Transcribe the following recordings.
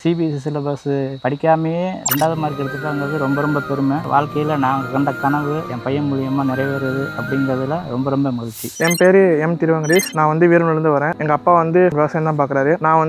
CBSE syllabus படிக்காமையே 2வது mark எடுத்துட்டாங்கிறது ரொம்ப பெருமை. வாழ்க்கையில் நான் கண்ட கனவு என் பையன் மூலியமாக நிறைவேறுது அப்படிங்கிறதுல ரொம்ப மகிழ்ச்சி. என் பேர் எம் திருவங்கடேஷ். நான் வீரனூர்லேருந்து வரேன். எங்கள் அப்பா விவசாயம் தான் பார்க்குறாரு. நான்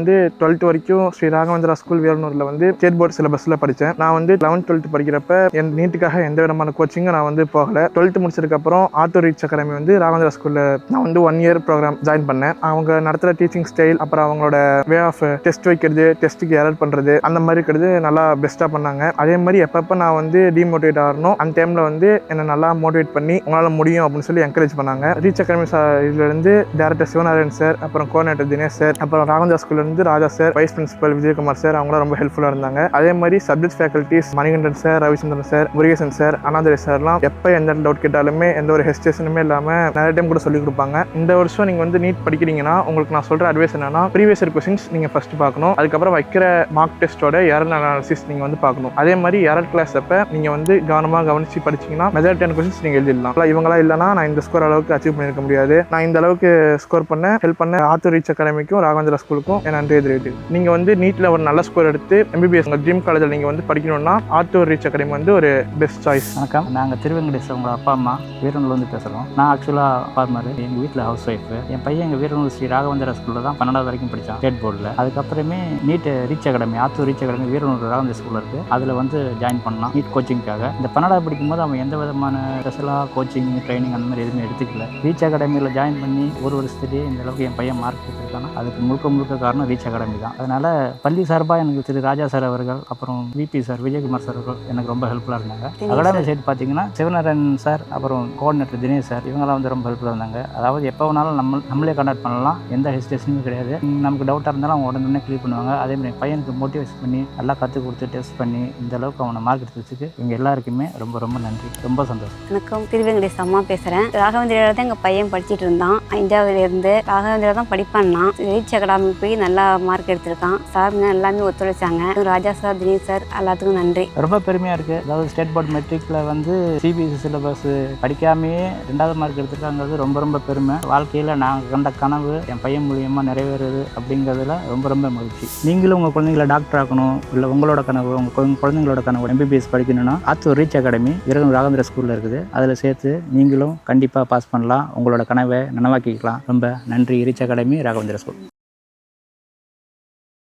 12th வரைக்கும் ஸ்ரீ ராகவேந்திரா ஸ்கூல் வீரனூரில் ஸ்டேட் போர்டு சிலபஸில் படித்தேன். நான் 11th 12th படிக்கிறப்ப என் நீட்டுக்காக எந்த விதமான கோச்சிங்கும் நான் போகல. 12th முடிச்சதுக்கப்புறம் ஆட்டோ ரீச் அகாடமி ராகவேந்திரா ஸ்கூலில் நான் 1 year ப்ரோக்ராம் ஜாயின் பண்ணேன். அவங்க நடத்துகிற டீச்சிங் ஸ்டைல், அப்புறம் அவங்களோட வே ஆஃப் டெஸ்ட் வைக்கிறது, டெஸ்ட்டுக்கு எரர் பண்ணுறது, அந்த மாதிரி இருக்கிறது நல்லா பெஸ்ட்டாக பண்ணாங்க. அதே மாதிரி எப்பப்போ நான் டிமோட்டிவேட் ஆகணும் அந்த டைமில் என்னை நல்லா மோட்டிவேட் பண்ணி உங்களால் முடியும் அப்படின்னு சொல்லி என்கரேஜ் பண்ணாங்க. ரீச் அகாடமி இதுலேருந்து டேரக்டர் சிவநாராயண் சார், அப்புறம் கோஆர்டினேட்டர் தினேஷ் சார், அப்புறம் ராகவேந்திரா ஸ்கூல்லேருந்து Raja sir, vice principal Vijayakumar sir, அவங்களாம் ரொம்ப ஹெல்ப்ஃபுல்லாக இருந்தாங்க. அதே மாதிரி subject faculties Manikandan sir, Ravichandran sir, Murugesan sir, Annadurai சார்லாம் எப்போ எந்த டவுட் கேட்டாலுமே எந்த ஒரு ஹெசிடேஷனுமே இல்லாமல் நிறைய டைம் கூட சொல்லிக் கொடுப்பாங்க. இந்த வருஷம் நீங்கள் நீட் படிக்கிறீங்கன்னா உங்களுக்கு நான் சொல்கிற அட்வைஸ் என்னன்னா, ப்ரீவியஸ் இயர் கொஸ்டின்ஸ் நீங்கள் ஃபர்ஸ்ட் பார்க்கணும். அதுக்கப்புறம் வைக்கிற மார்க் டெஸ்ட்டோட எரர் அனாலிசிஸ் நீங்கள் பார்க்கணும். அதே மாதிரி எரர் கிளாஸ் அப்போ நீங்கள் கவனமாக கவனிச்சு படிச்சிங்கன்னா மெஜாரிட்டியான கொஸ்டின்ஸ் நீங்கள் எழுதிடலாம். இவங்களாம் இல்லைனா நான் இந்த ஸ்கோர் அளவுக்கு அச்சீவ் பண்ணியிருக்க முடியாது, நான் இந்த அளவுக்கு ஸ்கோர் பண்ண ஹெல்ப் பண்ண ஆட்டோ ரீச் அகாடமிக்கும் ராகவேந்திரா ஸ்கூலுக்கும் என் நன்றி தெரிவித்து. நீங்கள் நீட்டில் ஒரு நல்ல ஸ்கோர் எடுத்து எம்பிபிஎஸ் உங்கள் ட்ரீம் காலேஜில் நீங்கள் படிக்கணும்னா ஆட்டோ ரீச் அகாடமி ஒரு பெஸ்ட் சாய்ஸ். வணக்கம், நாங்கள் திருவெங்கடேஷ் உங்கள் அப்பா அம்மா வீரனூர்லேருந்து பேசுகிறோம். நான் ஆக்சுவலாக ஃபார்மர், எங்கள் வீட்டில் ஹவுஸ் ஒய்ஃப். என் பையன் எங்கள் வீரனூர் ஸ்ரீ ராகவேந்திரா ஸ்கூலில் தான் 12வது வரைக்கும் படித்தான், ஸ்டேட் போர்டில். அதுக்கப்புறமே NEET reach academy, auto reach academy Veeranur Raghavendra ஸ்கூலில் இருக்குது. அதில் ஜாயின் பண்ணலாம் நீட் கோச்சிங்காக. இந்த 12வது படிக்கும்போது அவன் எந்த விதமான ஸ்பெஷலாக கோச்சிங் ட்ரைனிங் அந்த மாதிரி எதுவுமே எடுத்துக்கல. ரீச் அகாடமியில் ஜாயின் பண்ணி ஒரு வருஷத்துலேயே இந்த அளவுக்கு என் பையன் மார்க் எடுத்துருக்கானா அதுக்கு முழுக்க காரணம் ரீச் அகாடமி தான். அதனால் பள்ளி சார்பாக எனக்கு திரு ராஜா சார் அவர்கள், அப்புறம் விபி சார், விஜயகுமார் சார் அவர்கள் எனக்கு ரொம்ப ஹெல்ப்ஃபுல்லாக இருந்தாங்க. அகாடமி சைடு பார்த்தீங்கன்னா சிவநாராயண் சார், அப்புறம் கோஆர்டினேட்டர் தினேஷ் சார், இவங்களாம் ரொம்ப ஹெல்ப்ஃபுல்லாக இருந்தாங்க. அதாவது எப்போ வேணாலும் நம்மளே கான்டாக்ட் பண்ணலாம், எந்த ஹெசிடேஷனும் கிடையாது. நமக்கு டவுட்டாக இருந்தாலும் அவங்க உடனே கிளியர் பண்ணுவாங்க. அதேமாதிரி பையனுக்கு மோட்டிவேஷன் பண்ணி நல்லா கற்றுக் கொடுத்து டெஸ்ட் பண்ணி இந்த அளவுக்கு அவனை மார்க் எடுத்து வச்சுக்கு இவங்க எல்லாருக்குமே ரொம்ப நன்றி, ரொம்ப சந்தோஷம். வணக்கம், திருவெங்கடேஷ் அம்மா பேசுகிறேன். ராகவேந்திரா தான் எங்கள் பையன் படிச்சுட்டு இருந்தான். 5வதுலேருந்து ராகவேந்திரா தான் படிப்பான்னா. ரீச் அகாடமி போய் நல்லா மார்க் எடுத்திருக்கான். சாருங்க எல்லாமே ஒத்துழைச்சாங்க. ராஜா சார், தினேஷ் சார், எல்லாத்துக்கும் நன்றி. ரொம்ப பெருமையாக இருக்குது. அதாவது ஸ்டேட் போர்ட் மெட்ரிக்கில் சிபிஎஸ்சி சிலபஸ் படிக்காமையே 2வது மார்க் எடுத்துருக்காங்கிறது ரொம்ப பெருமை. வாழ்க்கையில் நான் கண்ட கனவு என் பையன் மூலியமாக நிறைவேறுது அப்படிங்கிறதுல ரொம்ப மகிழ்ச்சி. நீங்களும் உங்கள் குழந்தைங்களை டாக்டர் ஆக்கணும், இல்லை உங்களோட கனவு, உங்கள் குழந்தைங்களோட கனவு எம்பிபிஎஸ் படிக்கணும்னா ஆத்தூர் ரீச் அகாடமி வீரனூர் ராகவேந்திரா ஸ்கூலில் இருக்குது. அதில் சேர்த்து நீங்களும் கண்டிப்பாக பாஸ் பண்ணலாம், உங்களோட கனவை நனவாக்கிக்கலாம். ரொம்ப நன்றி ரீச் அகாடமி ராகவேந்திரா ஸ்கூல்.